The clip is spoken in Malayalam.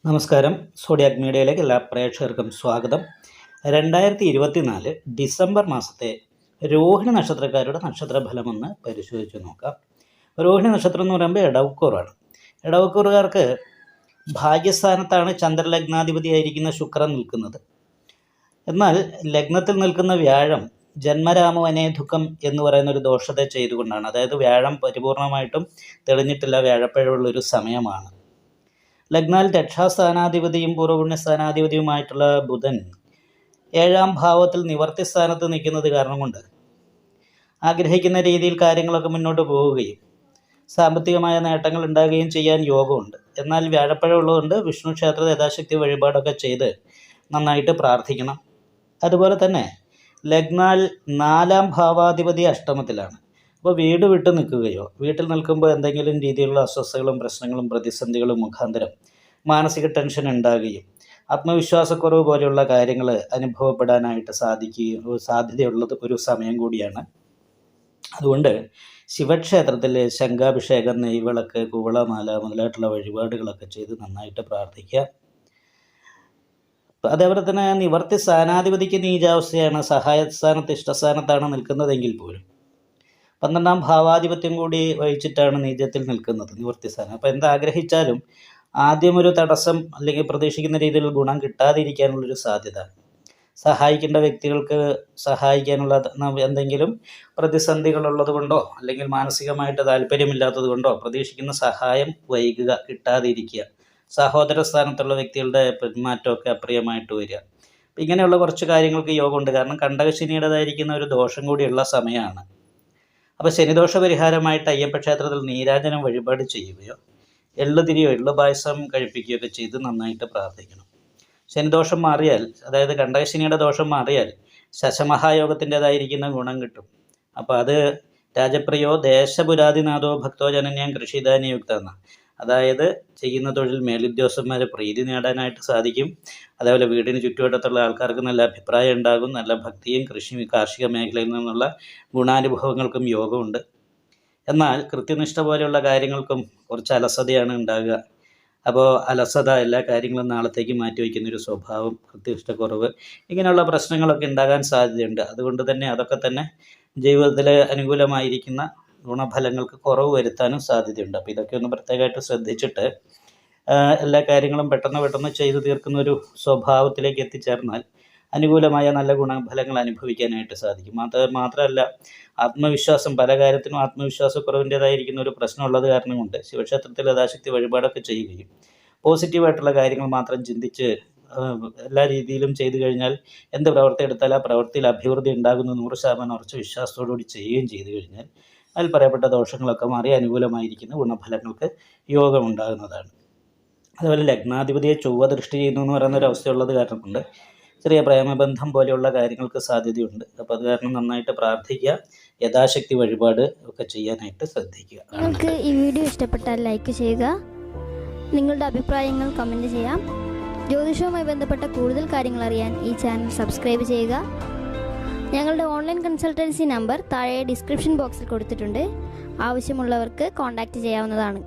നമസ്കാരം. സോഡിയാക് മീഡിയയിലേക്ക് എല്ലാ പ്രേക്ഷകർക്കും സ്വാഗതം. 2024 ഡിസംബർ മാസത്തെ രോഹിണി നക്ഷത്രക്കാരുടെ നക്ഷത്രഫലമൊന്ന് പരിശോധിച്ച് നോക്കാം. രോഹിണി നക്ഷത്രം എന്ന് പറയുമ്പോൾ ഇടവക്കൂറാണ്. ഇടവക്കൂറുകാർക്ക് ഭാഗ്യസ്ഥാനത്താണ് ചന്ദ്രലഗ്നാധിപതിയായിരിക്കുന്ന ശുക്രൻ നിൽക്കുന്നത്. എന്നാൽ ലഗ്നത്തിൽ നിൽക്കുന്ന വ്യാഴം ജന്മരാമവനേ ദുഃഖം എന്ന് പറയുന്ന ഒരു ദോഷത്തെ ചെയ്തുകൊണ്ടാണ്. അതായത് വ്യാഴം പരിപൂർണമായിട്ടും തെളിഞ്ഞിട്ടില്ല, വ്യാഴപ്പഴമുള്ളൊരു സമയമാണ്. ലഗ്നാൽ രക്ഷാസ്ഥാനാധിപതിയും പൂർവപുണ്യസ്ഥാനാധിപതിയുമായിട്ടുള്ള ബുധൻ 7ാം ഭാവത്തിൽ നിവർത്തി സ്ഥാനത്ത് നിൽക്കുന്നത് കാരണം കൊണ്ട് ആഗ്രഹിക്കുന്ന രീതിയിൽ കാര്യങ്ങളൊക്കെ മുന്നോട്ട് പോവുകയും സാമ്പത്തികമായ നേട്ടങ്ങൾ ഉണ്ടാകുകയും ചെയ്യാൻ യോഗമുണ്ട്. എന്നാൽ വ്യാഴപ്പഴം ഉള്ളതുകൊണ്ട് വിഷ്ണു ക്ഷേത്ര യഥാശക്തി വഴിപാടൊക്കെ ചെയ്ത് നന്നായിട്ട് പ്രാർത്ഥിക്കണം. അതുപോലെ തന്നെ ലഗ്നാൽ 4ാം ഭാവാധിപതി അഷ്ടമത്തിലാണ്. അപ്പോൾ വീട് വിട്ട് നിൽക്കുകയോ വീട്ടിൽ നിൽക്കുമ്പോൾ എന്തെങ്കിലും രീതിയിലുള്ള അസ്വസ്ഥതകളും പ്രശ്നങ്ങളും പ്രതിസന്ധികളും മുഖാന്തരം മാനസിക ടെൻഷൻ ഉണ്ടാകുകയും ആത്മവിശ്വാസക്കുറവ് പോലെയുള്ള കാര്യങ്ങൾ അനുഭവപ്പെടാനായിട്ട് സാധ്യതയുള്ളത് ഒരു സമയം കൂടിയാണ്. അതുകൊണ്ട് ശിവക്ഷേത്രത്തിൽ ശംഖാഭിഷേകം, നെയ്വിളക്ക്, കുവളമാല മുതലായിട്ടുള്ള വഴിപാടുകളൊക്കെ ചെയ്ത് നന്നായിട്ട് പ്രാർത്ഥിക്കുക. അതേപോലെ തന്നെ നിവർത്തി സ്ഥാനാധിപതിക്ക് നീചാവസ്ഥയാണ്. സഹായസ്ഥാനത്ത് ഇഷ്ടസ്ഥാനത്താണ് നിൽക്കുന്നതെങ്കിൽ പോലും 12ാം ഭാവാധിപത്യം കൂടി വഹിച്ചിട്ടാണ് നീചത്തിൽ നിൽക്കുന്നത് നിവൃത്തി സ്ഥാനം. അപ്പോൾ എന്താഗ്രഹിച്ചാലും ആദ്യം ഒരു തടസ്സം അല്ലെങ്കിൽ പ്രതീക്ഷിക്കുന്ന രീതിയിൽ ഗുണം കിട്ടാതിരിക്കാനുള്ളൊരു സാധ്യത, സഹായിക്കേണ്ട വ്യക്തികൾക്ക് സഹായിക്കാനുള്ള എന്തെങ്കിലും പ്രതിസന്ധികളുള്ളത് കൊണ്ടോ അല്ലെങ്കിൽ മാനസികമായിട്ട് താല്പര്യമില്ലാത്തത് കൊണ്ടോ പ്രതീക്ഷിക്കുന്ന സഹായം വൈകുക, കിട്ടാതിരിക്കുക, സഹോദര സ്ഥാനത്തുള്ള വ്യക്തികളുടെ പെരുമാറ്റമൊക്കെ അപ്രിയമായിട്ട് വരിക. അപ്പം ഇങ്ങനെയുള്ള കുറച്ച് കാര്യങ്ങൾക്ക് യോഗമുണ്ട്. കാരണം കണ്ടകശനിയുടേതായിരിക്കുന്ന ഒരു ദോഷം കൂടിയുള്ള സമയമാണ്. അപ്പോൾ ശനിദോഷ പരിഹാരമായിട്ട് അയ്യപ്പ ക്ഷേത്രത്തിൽ നീരാജനം വഴിപാട് ചെയ്യുകയോ എള്ളുതിരിയോ എള്ളുപായസം കഴിപ്പിക്കുകയൊക്കെ ചെയ്ത് നന്നായിട്ട് പ്രാർത്ഥിക്കണം. ശനിദോഷം മാറിയാൽ, അതായത് കണ്ടകശനിയുടെ ദോഷം മാറിയാൽ ശശമഹായോഗത്തിൻ്റെതായിരിക്കുന്ന ഗുണം കിട്ടും. അപ്പോൾ അത് രാജപ്രിയോ ദേശപുരാതിനാഥോ ഭക്തോ ജനന്യാം കൃഷിധാന്യയുക്ത എന്ന, അതായത് ചെയ്യുന്ന തൊഴിൽ മേലുദ്യോഗസ്ഥന്മാരെ പ്രീതി നേടാനായിട്ട് സാധിക്കും. അതേപോലെ വീടിന് ചുറ്റുവട്ടത്തുള്ള ആൾക്കാർക്ക് നല്ല അഭിപ്രായം ഉണ്ടാകും. നല്ല ഭക്തിയും കാർഷിക മേഖലയിൽ നിന്നുള്ള ഗുണാനുഭവങ്ങൾക്കും യോഗമുണ്ട്. എന്നാൽ കൃത്യനിഷ്ഠ പോലെയുള്ള കാര്യങ്ങൾക്കും കുറച്ച് അലസതയാണ് ഉണ്ടാകുക. അപ്പോൾ അലസത, എല്ലാ കാര്യങ്ങളും നാളത്തേക്ക് മാറ്റിവെക്കുന്നൊരു സ്വഭാവം, കൃത്യനിഷ്ഠക്കുറവ്, ഇങ്ങനെയുള്ള പ്രശ്നങ്ങളൊക്കെ ഉണ്ടാകാൻ സാധ്യതയുണ്ട്. അതുകൊണ്ട് തന്നെ അതൊക്കെ തന്നെ ജീവിതത്തിൽ അനുകൂലമായിരിക്കുന്ന ഗുണഫലങ്ങൾക്ക് കുറവ് വരുത്താനും സാധ്യതയുണ്ട്. അപ്പോൾ ഇതൊക്കെ ഒന്ന് പ്രത്യേകമായിട്ട് ശ്രദ്ധിച്ചിട്ട് എല്ലാ കാര്യങ്ങളും പെട്ടെന്ന് ചെയ്തു തീർക്കുന്ന ഒരു സ്വഭാവത്തിലേക്ക് എത്തിച്ചേർന്നാൽ അനുകൂലമായ നല്ല ഗുണഫലങ്ങൾ അനുഭവിക്കാനായിട്ട് സാധിക്കും. മാത്രമല്ല ആത്മവിശ്വാസം, പല കാര്യത്തിനും ആത്മവിശ്വാസക്കുറവിൻ്റേതായിരിക്കുന്ന ഒരു പ്രശ്നമുള്ളത് കാരണം കൊണ്ട് ശിവക്ഷേത്രത്തിൽ യഥാശക്തി വഴിപാടൊക്കെ ചെയ്യുകയും പോസിറ്റീവായിട്ടുള്ള കാര്യങ്ങൾ മാത്രം ചിന്തിച്ച് എല്ലാ രീതിയിലും ചെയ്തു കഴിഞ്ഞാൽ എന്ത് പ്രവൃത്തി എടുത്താൽ ആ പ്രവൃത്തിയിൽ അഭിവൃദ്ധി ഉണ്ടാകുന്ന 100% ഉറച്ച വിശ്വാസത്തോടുകൂടി ചെയ്യുകയും ചെയ്തു കഴിഞ്ഞാൽ അതിൽ പറയപ്പെട്ട ദോഷങ്ങളൊക്കെ മാറി അനുകൂലമായിരിക്കുന്ന ഗുണഫലങ്ങൾക്ക് യോഗമുണ്ടാകുന്നതാണ്. അതുപോലെ ലഗ്നാധിപതിയെ ചൊവ്വ ദൃഷ്ടി ചെയ്യുന്നു എന്ന് പറയുന്ന ഒരു അവസ്ഥയുള്ളത് കാരണം കൊണ്ട് ചെറിയ പ്രേമബന്ധം പോലെയുള്ള കാര്യങ്ങൾക്ക് സാധ്യതയുണ്ട്. അപ്പോൾ അത് കാരണം നന്നായിട്ട് പ്രാർത്ഥിക്കുക, യഥാശക്തി വഴിപാട് ഒക്കെ ചെയ്യാനായിട്ട് ശ്രദ്ധിക്കുക. നിങ്ങൾക്ക് ഈ വീഡിയോ ഇഷ്ടപ്പെട്ടാൽ ലൈക്ക് ചെയ്യുക, നിങ്ങളുടെ അഭിപ്രായങ്ങൾ കമൻറ്റ് ചെയ്യാം. ജ്യോതിഷവുമായി ബന്ധപ്പെട്ട കൂടുതൽ കാര്യങ്ങൾ അറിയാൻ ഈ ചാനൽ സബ്സ്ക്രൈബ് ചെയ്യുക. ഞങ്ങളുടെ ഓൺലൈൻ കൺസൾട്ടൻസി നമ്പർ താഴെ ഡിസ്ക്രിപ്ഷൻ ബോക്സിൽ കൊടുത്തിട്ടുണ്ട്. ആവശ്യമുള്ളവർക്ക് കോൺടാക്റ്റ് ചെയ്യാവുന്നതാണ്.